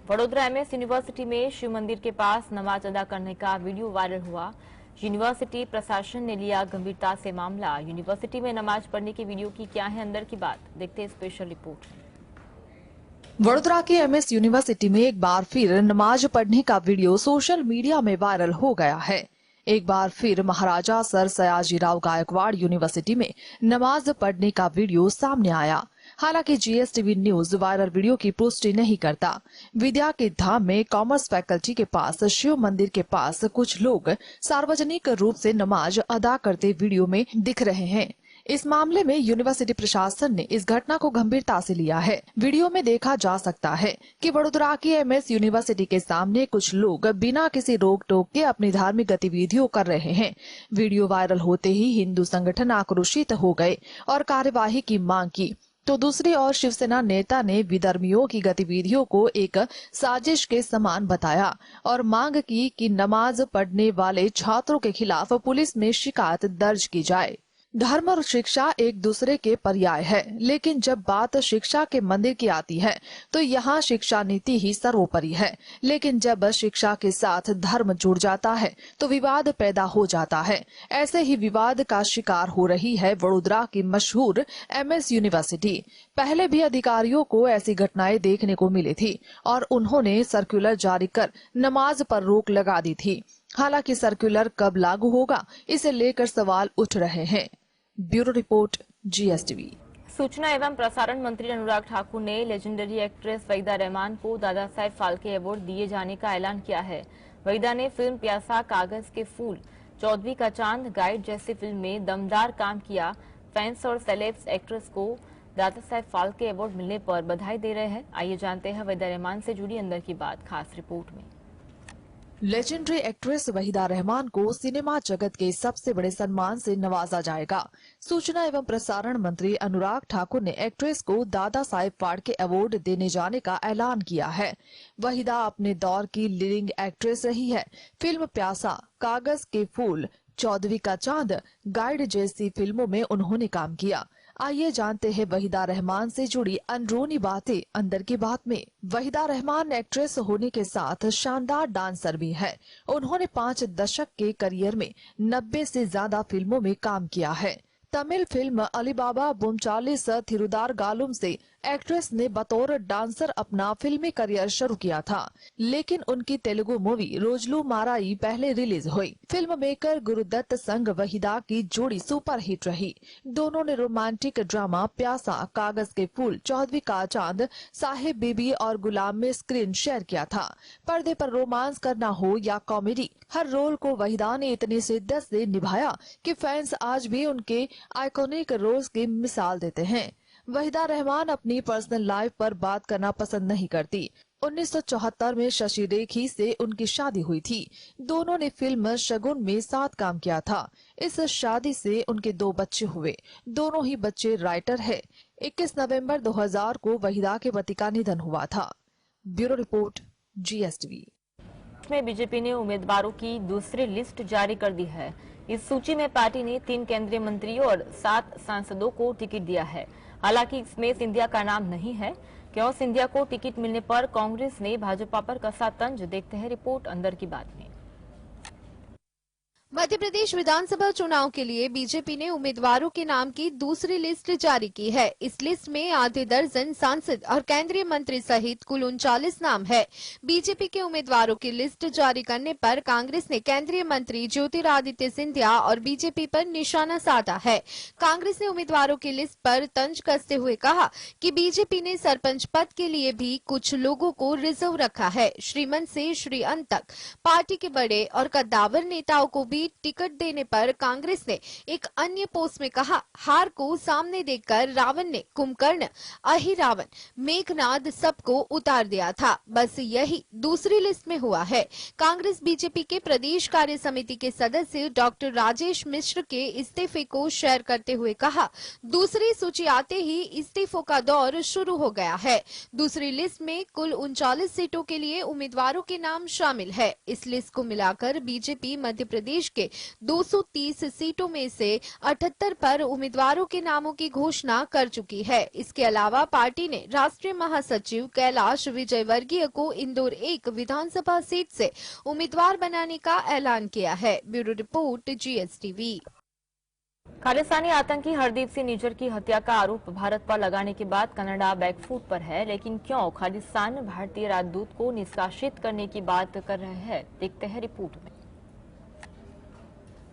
Vadodara MS university में शिव मंदिर के पास नमाज अदा करने का वीडियो वायरल हुआ। यूनिवर्सिटी प्रशासन ने लिया गंभीरता से मामला। यूनिवर्सिटी में नमाज पढ़ने की वीडियो की क्या है अंदर की बात, देखते हैं स्पेशल रिपोर्ट। वडोदरा के एमएस यूनिवर्सिटी में एक बार फिर नमाज पढ़ने का वीडियो सोशल मीडिया में वायरल हो गया है। एक बार फिर महाराजा सर सयाजीराव गायकवाड़ यूनिवर्सिटी में नमाज पढ़ने का वीडियो सामने आया। हालांकि जीएसटीवी न्यूज वायरल वीडियो की पुष्टि नहीं करता। विद्या के धाम में कॉमर्स फैकल्टी के पास शिव मंदिर के पास कुछ लोग सार्वजनिक रूप से नमाज अदा करते वीडियो में दिख रहे हैं। इस मामले में यूनिवर्सिटी प्रशासन ने इस घटना को गंभीरता से लिया है। वीडियो में देखा जा सकता है कि वडोदरा की एमएस यूनिवर्सिटी के सामने कुछ लोग बिना किसी रोक टोक के अपनी धार्मिक गतिविधियों कर रहे हैं। वीडियो वायरल होते ही हिंदू संगठन आक्रोशित हो गए और कार्यवाही की मांग की, तो दूसरी ओर शिवसेना नेता ने विधर्मियों की गतिविधियों को एक साजिश के समान बताया और मांग की कि नमाज पढ़ने वाले छात्रों के खिलाफ पुलिस में शिकायत दर्ज की जाए। धर्म और शिक्षा एक दूसरे के पर्याय है, लेकिन जब बात शिक्षा के मंदिर की आती है तो यहाँ शिक्षा नीति ही सर्वोपरि है। लेकिन जब शिक्षा के साथ धर्म जुड़ जाता है तो विवाद पैदा हो जाता है। ऐसे ही विवाद का शिकार हो रही है वडोदरा की मशहूर एमएस यूनिवर्सिटी। पहले भी अधिकारियों को ऐसी घटनाएं देखने को मिली थी और उन्होंने सर्कुलर जारी कर नमाज पर रोक लगा दी थी। हालांकि सर्कुलर कब लागू होगा, इसे लेकर सवाल उठ रहे हैं। Bureau report, GSTV. सूचना एवं प्रसारण मंत्री अनुराग ठाकुर ने लेजेंडरी एक्ट्रेस वहीदा रहमान को दादा साहेब फाल्के अवार्ड दिए जाने का ऐलान किया है। वहीदा ने फिल्म प्यासा, कागज के फूल, चौदहवीं का चांद, गाइड जैसी फिल्म में दमदार काम किया। फैंस और सेलेब्स एक्ट्रेस को दादा साहेब फाल्के अवार्ड मिलने पर बधाई दे रहे हैं। आइए जानते हैं वहीदा रहमान से जुड़ी अंदर की बात खास रिपोर्ट में। लेजेंडरी एक्ट्रेस वहीदा रहमान को सिनेमा जगत के सबसे बड़े सम्मान से नवाजा जाएगा। सूचना एवं प्रसारण मंत्री अनुराग ठाकुर ने एक्ट्रेस को दादा साहेब फाल्के अवार्ड देने जाने का ऐलान किया है। वहीदा अपने दौर की लीडिंग एक्ट्रेस रही है। फिल्म प्यासा, कागज के फूल, चौदहवीं का चांद, गाइड जैसी फिल्मों में उन्होंने काम किया। आइए जानते हैं वहीदा रहमान से जुड़ी अंदरूनी बातें अंदर की बात में। वहीदा रहमान एक्ट्रेस होने के साथ शानदार डांसर भी है। उन्होंने 5 दशक के करियर में 90 से ज्यादा फिल्मों में काम किया है। तमिल फिल्म अलीबाबा बुमचालिस थिरुदार गालुम से एक्ट्रेस ने बतौर डांसर अपना फिल्मी करियर शुरू किया था, लेकिन उनकी तेलुगु मूवी रोजलू माराई पहले रिलीज हुई। फिल्म मेकर गुरुदत्त संग वहीदा की जोड़ी सुपर हिट रही। दोनों ने रोमांटिक ड्रामा प्यासा, कागज के फूल, चौदहवीं का चांद, साहिब बीबी और गुलाम में स्क्रीन शेयर किया था। पर्दे पर रोमांस करना हो या कॉमेडी, हर रोल को वहीदा ने इतनी शिद्दत से निभाया कि फैंस आज भी उनके आइकॉनिक रोल्स की मिसाल देते हैं। वहीदा रहमान अपनी पर्सनल लाइफ पर बात करना पसंद नहीं करती। 1974 में शशि रेखी से उनकी शादी हुई थी। दोनों ने फिल्म शगुन में साथ काम किया था। इस शादी से उनके 2 बच्चे हुए। दोनों ही बच्चे राइटर है। 21 नवंबर 2000 को वहीदा के पति का निधन हुआ था। Bureau report, GSTV. में बीजेपी ने उम्मीदवारों की दूसरी लिस्ट जारी कर दी है। इस सूची में पार्टी ने 3 केंद्रीय मंत्रियों और 7 सांसदों को टिकट दिया है। हालांकि इसमें सिंधिया का नाम नहीं है। क्यों सिंधिया को टिकट मिलने पर कांग्रेस ने भाजपा पर कसा तंज, देखते हैं रिपोर्ट अंदर की बात में। मध्य प्रदेश विधानसभा चुनाव के लिए बीजेपी ने उम्मीदवारों के नाम की दूसरी लिस्ट जारी की है। इस लिस्ट में आधे दर्जन सांसद और केंद्रीय मंत्री सहित कुल 39 नाम है। बीजेपी के उम्मीदवारों की लिस्ट जारी करने पर कांग्रेस ने केंद्रीय मंत्री ज्योतिरादित्य सिंधिया और बीजेपी पर निशाना साधा है। कांग्रेस ने उम्मीदवारों की लिस्ट पर तंज कसते हुए कहा कि बीजेपी ने सरपंच पद के लिए भी कुछ लोगों को रिजर्व रखा है। श्रीमंत से श्रीअंत तक पार्टी के बड़े और कद्दावर नेताओं को भी टिकट देने पर कांग्रेस ने एक अन्य पोस्ट में कहा, हार को सामने देखकर रावण ने कुंभकर्ण, अहिरावण, मेघनाद सबको उतार दिया था। बस यही दूसरी लिस्ट में हुआ है। कांग्रेस बीजेपी के प्रदेश कार्य समिति के सदस्य डॉक्टर राजेश मिश्र के इस्तीफे को शेयर करते हुए कहा, दूसरी सूची आते ही इस्तीफों का दौर शुरू हो गया है। दूसरी लिस्ट में कुल 39 सीटों के लिए उम्मीदवारों के नाम शामिल है। इस लिस्ट को मिलाकर बीजेपी मध्य प्रदेश प्रदेश के 230 सीटों में से 78 पर उम्मीदवारों के नामों की घोषणा कर चुकी है। इसके अलावा पार्टी ने राष्ट्रीय महासचिव कैलाश विजयवर्गीय को इंदौर 1 विधानसभा सीट से उम्मीदवार बनाने का ऐलान किया है। Bureau report, GSTV। खालिस्तानी आतंकी हरदीप सिंह निज्जर की हत्या का आरोप भारत पर लगाने के बाद कनाडा बैकफुट पर है, लेकिन क्यों खालिस्तान भारतीय राजदूत को निष्कासित करने की बात कर रहे हैं, देखते हैं रिपोर्ट में।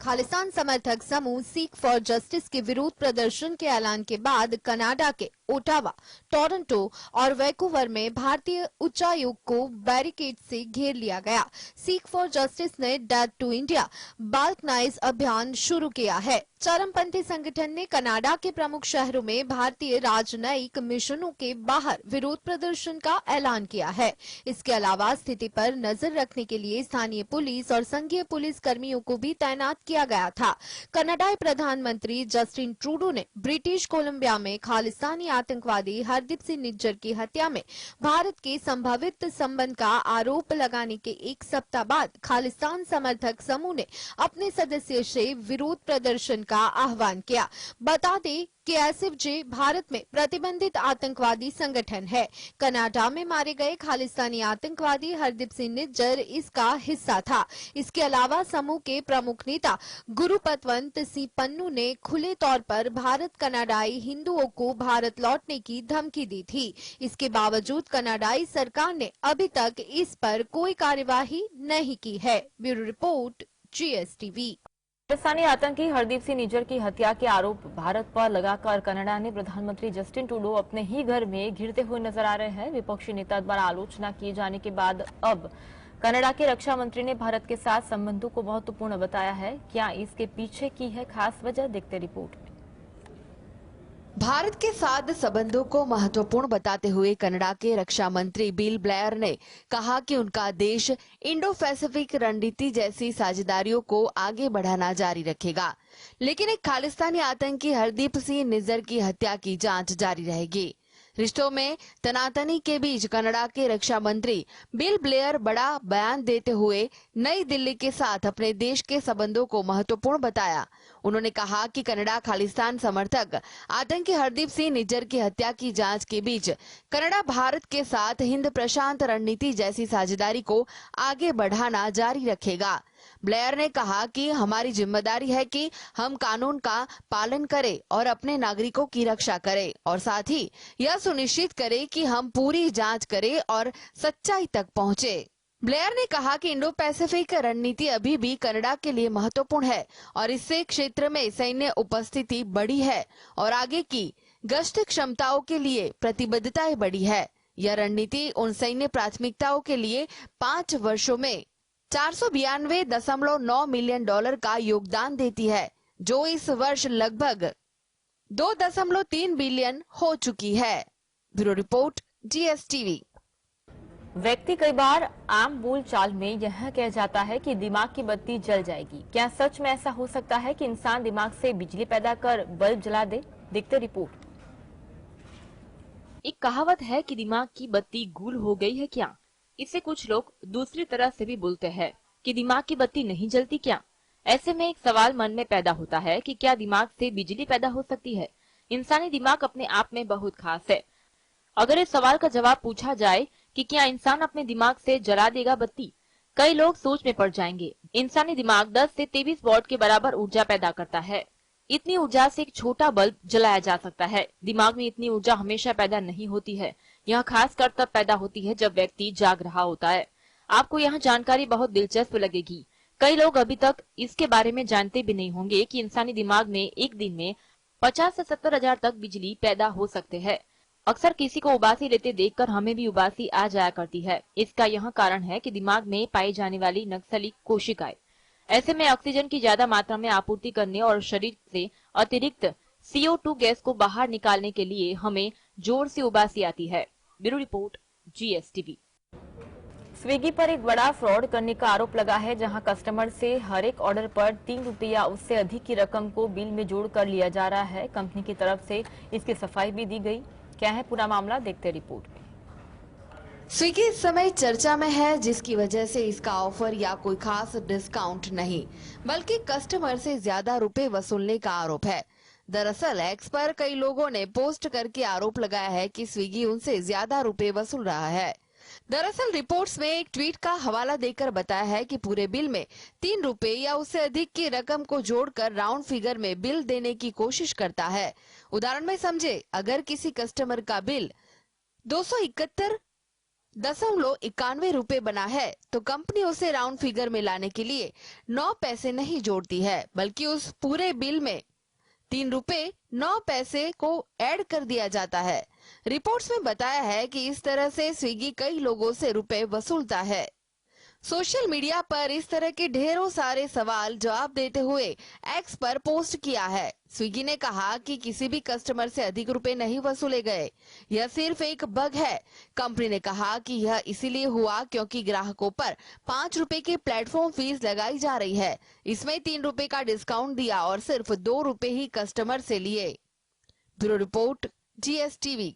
खालिस्तान समर्थक समूह सीक फॉर जस्टिस के विरोध प्रदर्शन के ऐलान के बाद कनाडा के ओटावा, टोरंटो और वैंकूवर में भारतीय उच्चायोग को बैरिकेड से घेर लिया गया। सीक फॉर जस्टिस ने डेथ टू इंडिया बाल्कनाइज अभियान शुरू किया है। चरमपंथी संगठन ने कनाडा के प्रमुख शहरों में भारतीय राजनयिक मिशनों के बाहर विरोध प्रदर्शन का ऐलान किया है। इसके अलावा स्थिति पर नजर रखने के लिए स्थानीय पुलिस और संघीय पुलिस कर्मियों को भी तैनात किया गया था। कनाडाई प्रधानमंत्री जस्टिन ट्रूडो ने ब्रिटिश कोलंबिया में खालिस्तानी आतंकवादी हरदीप सिंह निज्जर की हत्या में भारत के संभावित संबंध का आरोप लगाने के एक सप्ताह बाद खालिस्तान समर्थक समूह ने अपने सदस्यों से विरोध प्रदर्शन का आह्वान किया। बता दें कि एसएफजे भारत में प्रतिबंधित आतंकवादी संगठन है। कनाडा में मारे गए खालिस्तानी आतंकवादी हरदीप सिंह निज्जर इसका हिस्सा था। इसके अलावा समूह के प्रमुख नेता गुरुपतवंत सिंह पन्नू ने खुले तौर पर भारत कनाडाई हिंदुओं को भारत लौटने की धमकी दी थी। इसके बावजूद कनाडाई सरकार ने अभी तक इस पर कोई कार्यवाही नहीं की है। Bureau report, GSTV। खालिस्तानी आतंकी हरदीप सिंह निज्जर की हत्या के आरोप भारत पर लगाकर कनाडा ने प्रधानमंत्री जस्टिन ट्रूडो अपने ही घर में घिरते हुए नजर आ रहे हैं। विपक्षी नेता द्वारा आलोचना किए जाने के बाद अब कनाडा के रक्षा मंत्री ने भारत के साथ संबंधों को महत्वपूर्ण बताया है। क्या इसके पीछे की है खास वजह, देखते रिपोर्ट में। भारत के साथ संबंधों को महत्वपूर्ण बताते हुए कनाडा के रक्षा मंत्री बिल ब्लेयर ने कहा कि उनका देश इंडो पैसिफिक रणनीति जैसी साझेदारियों को आगे बढ़ाना जारी रखेगा, लेकिन एक खालिस्तानी आतंकी हरदीप सिंह निज्जर की हत्या की जांच जारी रहेगी। रिश्तों में तनातनी के बीच कनाडा के रक्षा मंत्री बिल ब्लेयर बड़ा बयान देते हुए नई दिल्ली के साथ अपने देश के संबंधों को महत्वपूर्ण बताया। उन्होंने कहा कि कनाडा खालिस्तान समर्थक आतंकी हरदीप सिंह निज्जर की हत्या की जांच के बीच कनाडा भारत के साथ हिंद प्रशांत रणनीति जैसी साझेदारी को आगे बढ़ाना जारी रखेगा। ब्लेयर ने कहा कि हमारी जिम्मेदारी है कि हम कानून का पालन करें और अपने नागरिकों की रक्षा करें और साथ ही यह सुनिश्चित करें कि हम पूरी जांच करें और सच्चाई तक पहुंचे। ब्लेयर ने कहा कि इंडो पैसिफिक रणनीति अभी भी कनाडा के लिए महत्वपूर्ण है और इससे क्षेत्र में सैन्य उपस्थिति बढ़ी है और आगे की गश्त क्षमताओं के लिए प्रतिबद्धताएं बढ़ी है। यह रणनीति उन सैन्य प्राथमिकताओं के लिए 5 वर्षों में $492.9 मिलियन का योगदान देती है, जो इस वर्ष लगभग 2.3 बिलियन हो चुकी है। Bureau report, GSTV। व्यक्ति कई बार आम बोल चाल में यह कह जाता है कि दिमाग की बत्ती जल जाएगी। क्या सच में ऐसा हो सकता है कि इंसान दिमाग से बिजली पैदा कर बल्ब जला दे, देखते रिपोर्ट। एक कहावत है कि दिमाग की बत्ती गुल हो गई है क्या। इसे कुछ लोग दूसरी तरह से भी बोलते हैं कि दिमाग की बत्ती नहीं जलती क्या। ऐसे में एक सवाल मन में पैदा होता है कि क्या दिमाग से बिजली पैदा हो सकती है। इंसानी दिमाग अपने आप में बहुत खास है। अगर इस सवाल का जवाब पूछा जाए कि क्या इंसान अपने दिमाग से जला देगा बत्ती, कई लोग सोच में पड़ जाएंगे। इंसानी दिमाग 10 से 23 वॉट के बराबर ऊर्जा पैदा करता है। इतनी ऊर्जा से एक छोटा बल्ब जलाया जा सकता है। दिमाग में इतनी ऊर्जा हमेशा पैदा नहीं होती है। यह खासकर तब पैदा होती है जब व्यक्ति जाग रहा होता है। आपको यह जानकारी बहुत दिलचस्प लगेगी। कई लोग अभी तक इसके बारे में जानते भी नहीं होंगे कि इंसानी दिमाग में एक दिन में 50 से 70 हजार तक बिजली पैदा हो सकते हैं। अक्सर किसी को उबासी लेते देखकर हमें भी उबासी आ जाया करती है। इसका यह कारण है कि दिमाग में पाई जाने वाली नक्सली कोशिकाएं। ऐसे में ऑक्सीजन की ज्यादा मात्रा में आपूर्ति करने और शरीर से अतिरिक्त CO2 गैस को बाहर निकालने के लिए हमें जोर से उबासी आती है। Bureau report, GSTV। स्विगी पर एक बड़ा फ्रॉड करने का आरोप लगा है, जहां कस्टमर से हर एक ऑर्डर पर 3 रुपये या उससे अधिक की रकम को बिल में जोड़ कर लिया जा रहा है। कंपनी की तरफ से इसकी सफाई भी दी गई। क्या है पूरा मामला, देखते रिपोर्ट में। स्विगी इस समय चर्चा में है, जिसकी वजह से इसका ऑफर या कोई खास डिस्काउंट नहीं बल्कि कस्टमर से ज्यादा रुपए वसूलने का आरोप है। दरअसल एक्स पर कई लोगों ने पोस्ट करके आरोप लगाया है कि स्विगी उनसे ज्यादा रुपए वसूल रहा है। दरअसल रिपोर्ट्स में एक ट्वीट का हवाला देकर बताया है कि पूरे बिल में 3 रुपए या उससे अधिक की रकम को जोड़कर राउंड फिगर में बिल देने की कोशिश करता है। उदाहरण में समझे, अगर किसी कस्टमर का बिल 271.91 रुपए बना है तो कंपनी उसे राउंड फिगर में लाने के लिए 9 पैसे नहीं जोड़ती है, बल्कि उस पूरे बिल में 3 रुपए 9 पैसे को ऐड कर दिया जाता है। रिपोर्ट्स में बताया है कि इस तरह से स्विगी कई लोगों से रुपए वसूलता है। सोशल मीडिया पर इस तरह के ढेरों सारे सवाल जवाब देते हुए एक्स पर पोस्ट किया है। स्विगी ने कहा कि किसी भी कस्टमर से अधिक रुपए नहीं वसूले गए, यह सिर्फ एक बग है। कंपनी ने कहा कि यह इसीलिए हुआ क्योंकि ग्राहकों पर 5 रुपए की प्लेटफॉर्म फीस लगाई जा रही है। इसमें 3 रुपए का डिस्काउंट दिया और सिर्फ 2 रुपए ही कस्टमर से लिए। Bureau report, GSTV।